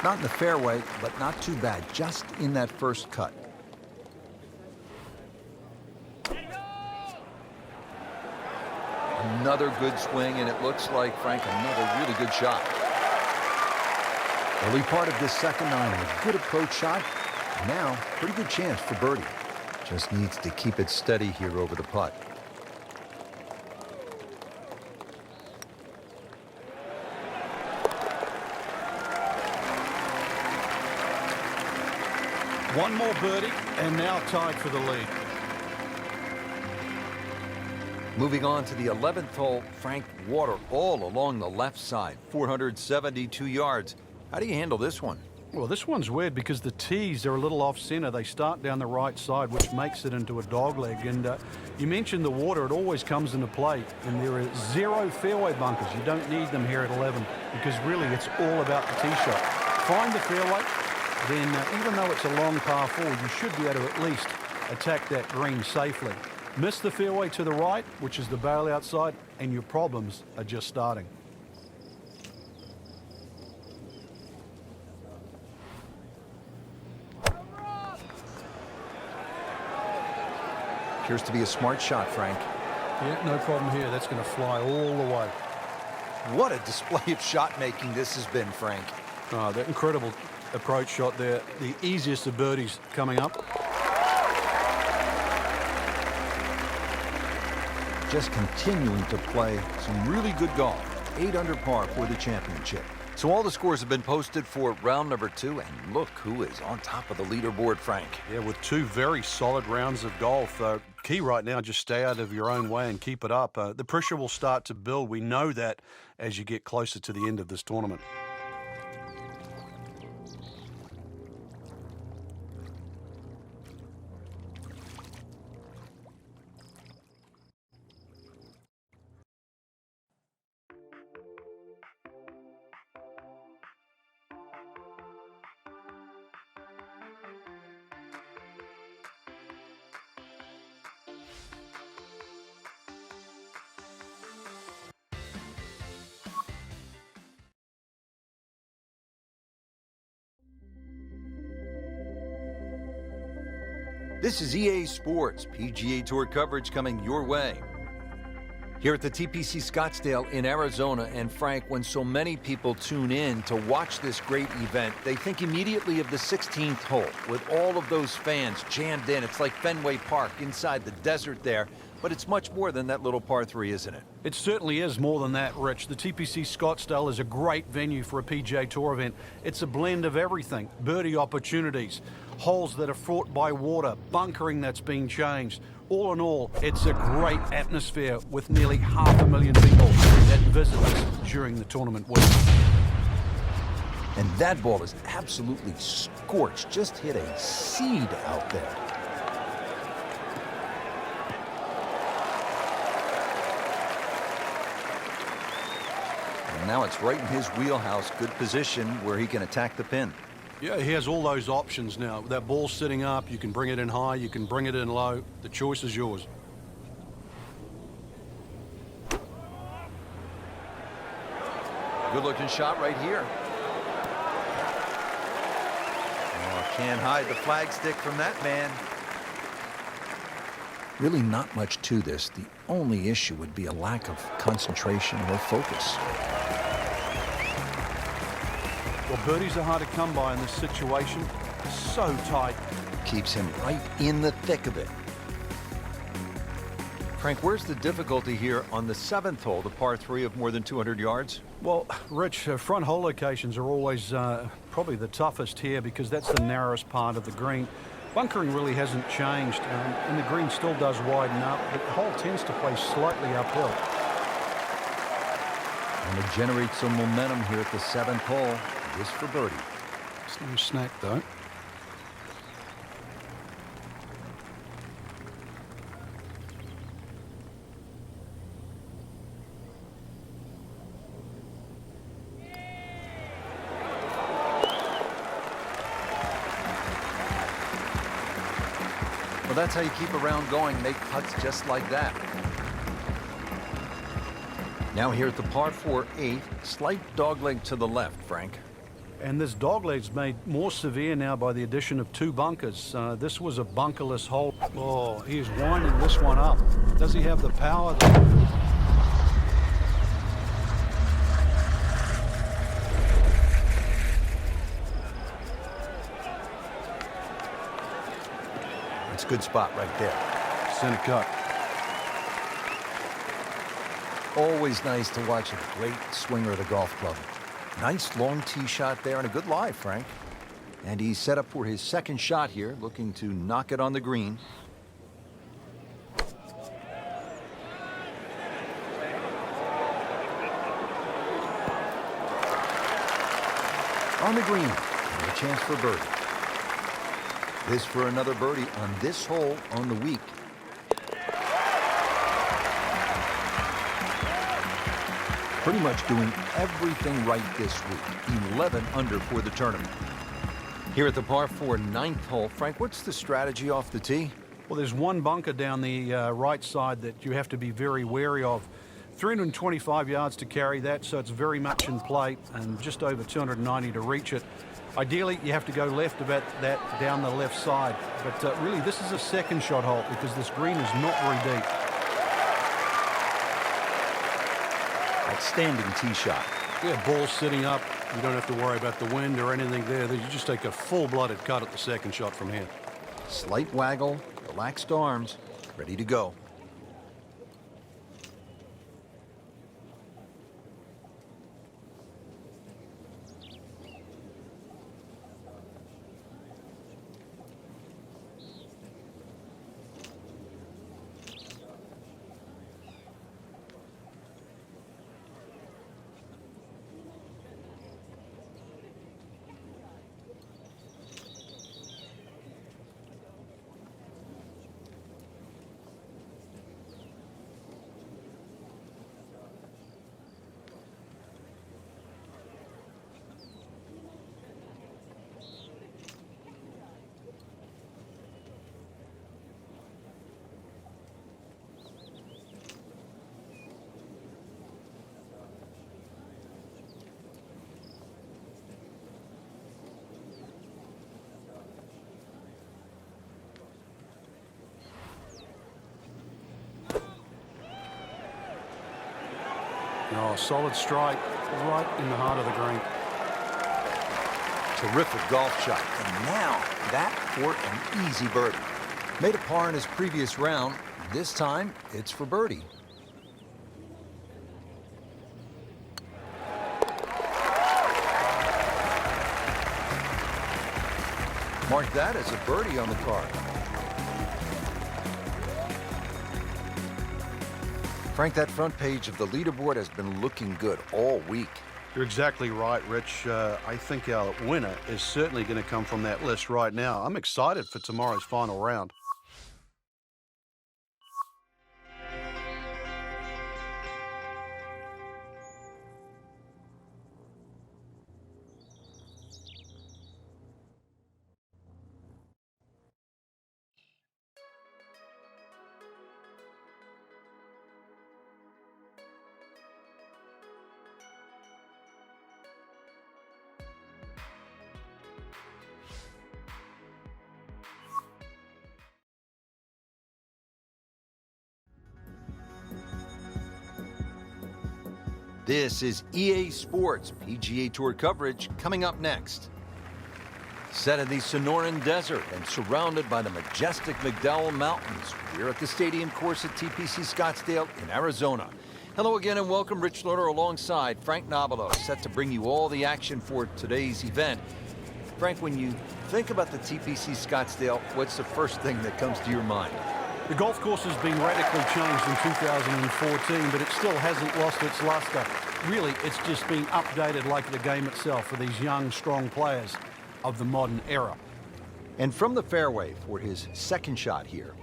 Not in the fairway, but not too bad. Just in that first cut. Another good swing, and it looks like, Frank, another really good shot. Early part of this second nine, a good approach shot. Now, pretty good chance for birdie. Just needs to keep it steady here over the putt. One more birdie, and now tied for the lead. Moving on to the 11th hole, Frank, water all along the left side, 472 yards. How do you handle this one? Well, this one's weird because the tees are a little off-center. They start down the right side, which makes it into a dogleg. And you mentioned the water. It always comes into play. And there are 0 fairway bunkers. You don't need them here at 11 because really it's all about the tee shot. Find the fairway, then even though it's a long par 4, you should be able to at least attack that green safely. Miss the fairway to the right, which is the bailout side, and your problems are just starting. Appears to be a smart shot, Frank. Yeah, no problem here. That's going to fly all the way. What a display of shot making this has been, Frank. Oh, that incredible approach shot there. The easiest of birdies coming up. Just continuing to play some really good golf. 8 under par for the championship. So all the scores have been posted for round number 2, and look who is on top of the leaderboard, Frank. Yeah, with 2 very solid rounds of golf. Key right now, just stay out of your own way and keep it up. The pressure will start to build. We know that as you get closer to the end of this tournament. This is EA Sports PGA Tour coverage coming your way. Here at the TPC Scottsdale in Arizona, and Frank, when so many people tune in to watch this great event, they think immediately of the 16th hole with all of those fans jammed in. It's like Fenway Park inside the desert there, but it's much more than that little par 3, isn't it? It certainly is more than that, Rich. The TPC Scottsdale is a great venue for a PGA Tour event. It's a blend of everything. Birdie opportunities, holes that are fraught by water, bunkering that's being changed. All in all, it's a great atmosphere with nearly 500,000 people that visit us during the tournament week. And that ball is absolutely scorched. Just hit a seed out there. And now it's right in his wheelhouse. Good position where he can attack the pin. Yeah, he has all those options now. That ball's sitting up. You can bring it in high. You can bring it in low. The choice is yours. Good-looking shot right here. Oh, can't hide the flagstick from that man. Really not much to this. The only issue would be a lack of concentration or focus. Well, birdies are hard to come by in this situation. So tight. Keeps him right in the thick of it. Frank, where's the difficulty here on the 7th hole, the par 3 of more than 200 yards? Well, Rich, front hole locations are always probably the toughest here because that's the narrowest part of the green. Bunkering really hasn't changed, and the green still does widen up, but the hole tends to play slightly uphill. And to generate some momentum here at the 7th hole. This for birdie. It's no snack, though. Well, that's how you keep a round going. Make putts just like that. Now here at the par 4 8th, slight dogleg to the left, Frank. And this dogleg's made more severe now by the addition of 2 bunkers. This was a bunkerless hole. Oh, he's winding this one up. Does he have the power? It's a good spot right there. Center cut. Always nice to watch a great swinger of the golf club. Nice long tee shot there and a good lie, Frank. And he's set up for his second shot here, looking to knock it on the green. On the green, and a chance for birdie. This for another birdie on this hole on the week. Pretty much doing everything right this week. 11 under for the tournament. Here at the par 4 ninth hole, Frank, what's the strategy off the tee? Well, there's one bunker down the right side that you have to be very wary of. 325 yards to carry that, so it's very much in play, and just over 290 to reach it. Ideally, you have to go left about that down the left side. But really, this is a second shot hole because this green is not very deep. Outstanding tee shot. Yeah, ball sitting up. You don't have to worry about the wind or anything there. You just take a full-blooded cut at the second shot from here. Slight waggle, relaxed arms, ready to go. Oh, solid strike right in the heart of the green. Terrific golf shot. And now that for an easy birdie. Made a par in his previous round. This time it's for birdie. Mark that as a birdie on the card. Frank, that front page of the leaderboard has been looking good all week. You're exactly right, Rich. I think our winner is certainly going to come from that list right now. I'm excited for tomorrow's final round. This is EA Sports PGA Tour coverage coming up next. Set in the Sonoran Desert and surrounded by the majestic McDowell Mountains, we're at the stadium course at TPC Scottsdale in Arizona. Hello again and welcome. Rich Lauder alongside Frank Nobilo, set to bring you all the action for today's event. Frank, when you think about the TPC Scottsdale, what's the first thing that comes to your mind? The golf course has been radically changed in 2014, but it still hasn't lost its luster. Really, it's just been updated like the game itself for these young, strong players of the modern era. And from the fairway for his second shot here.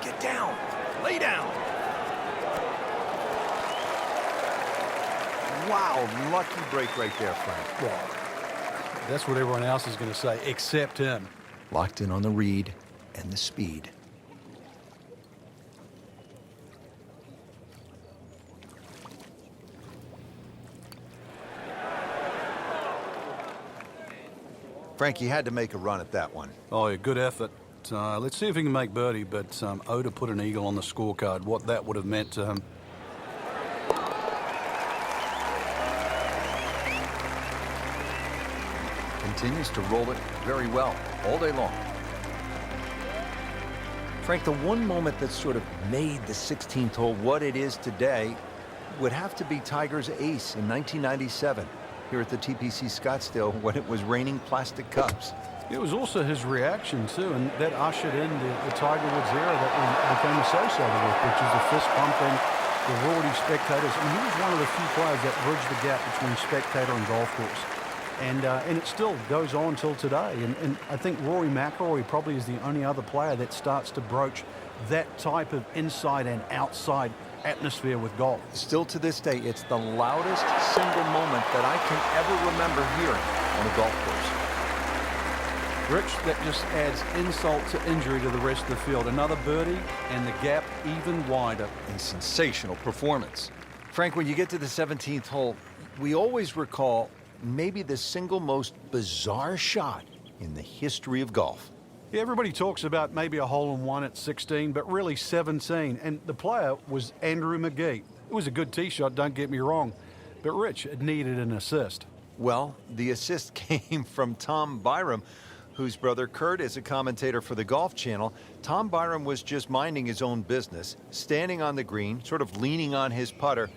Get down, lay down. Wow, lucky break right there, Frank. Well, that's what everyone else is going to say, except him. Locked in on the read and the speed. Frank, he had to make a run at that one. Oh, yeah, good effort. Let's see if he can make birdie, but Oda put an eagle on the scorecard, what that would have meant to him. Continues to roll it very well all day long. Frank, the one moment that sort of made the 16th hole what it is today would have to be Tiger's ace in 1997 here at the TPC Scottsdale when it was raining plastic cups. It was also his reaction, too, and that ushered in the Tiger Woods era that we became associated with, which is the fist pumping, the rowdy spectators. And he was one of the few players that bridged the gap between spectator and golf course. And it still goes on till today. And I think Rory McIlroy probably is the only other player that starts to broach that type of inside and outside atmosphere with golf. Still to this day, it's the loudest single moment that I can ever remember hearing on a golf course. Rich, that just adds insult to injury to the rest of the field. Another birdie and the gap even wider. A sensational performance. Frank, when you get to the 17th hole, we always recall maybe the single most bizarre shot in the history of golf. Yeah, everybody talks about maybe a hole-in-one at 16, but really 17. And the player was Andrew McGee. It was a good tee shot, don't get me wrong. But Rich, it needed an assist. Well, the assist came from Tom Byram, whose brother Kurt is a commentator for the Golf Channel. Tom Byram was just minding his own business, standing on the green, sort of leaning on his putter,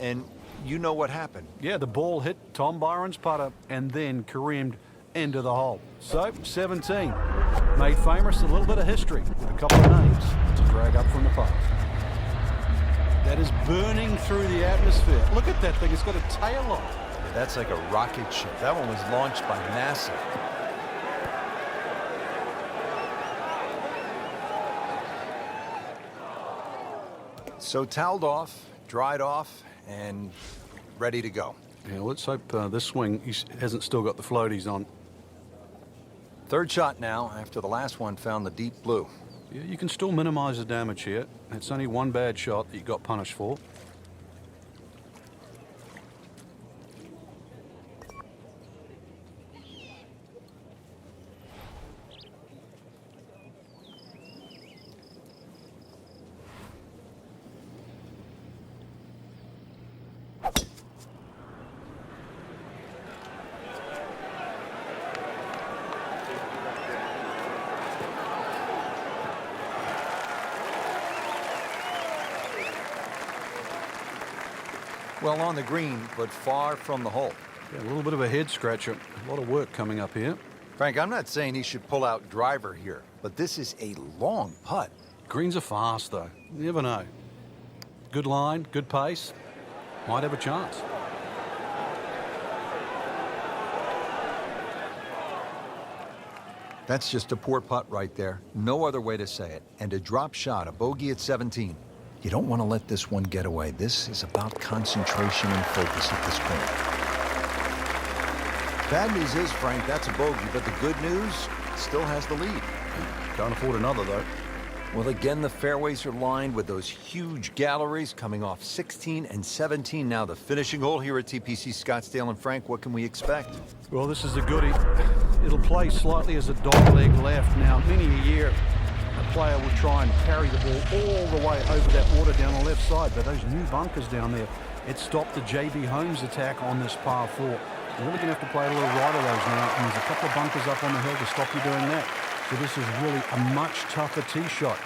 and you know what happened. Yeah, the ball hit Tom Byron's putter and then careened into the hole. So, 17. Made famous, a little bit of history with a couple of names to drag up from the past. That is burning through the atmosphere. Look at that thing, it's got a tail on it. Yeah, that's like a rocket ship. That one was launched by NASA. So toweled off, dried off, and ready to go. Yeah, let's hope this swing he hasn't still got the floaties on. Third shot now after the last one found the deep blue. Yeah, you can still minimize the damage here. It's only one bad shot that you got punished for. Well, on the green, but far from the hole. Yeah, a little bit of a head scratcher. A lot of work coming up here. Frank, I'm not saying he should pull out driver here, but this is a long putt. Greens are fast, though. You never know. Good line, good pace. Might have a chance. That's just a poor putt right there. No other way to say it. And a drop shot, a bogey at 17. You don't want to let this one get away. This is about concentration and focus at this point. Bad news is, Frank, that's a bogey, but the good news still has the lead. Can't afford another, though. Well, again, the fairways are lined with those huge galleries coming off 16 and 17. Now the finishing hole here at TPC Scottsdale. And Frank, what can we expect? Well, this is a goodie. It'll play slightly as a dogleg left. Now, many a year, a player will try and carry the ball all the way over that water down the left side, but those new bunkers down there, it stopped the J.B. Holmes attack on this par 4. You're really going to have to play a little right of those now, and there's a couple of bunkers up on the hill to stop you doing that. So this is really a much tougher tee shot.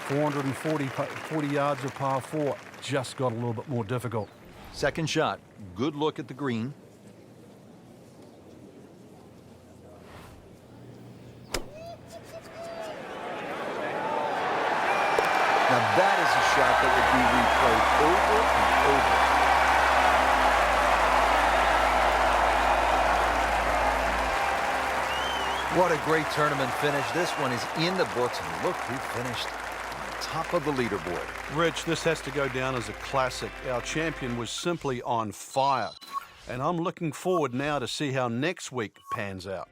440 yards of par 4 just got a little bit more difficult. Second shot, good look at the green. Now that is a shot that would be replayed over and over. What a great tournament finish. This one is in the books, and look who finished on top of the leaderboard. Rich, this has to go down as a classic. Our champion was simply on fire. And I'm looking forward now to see how next week pans out.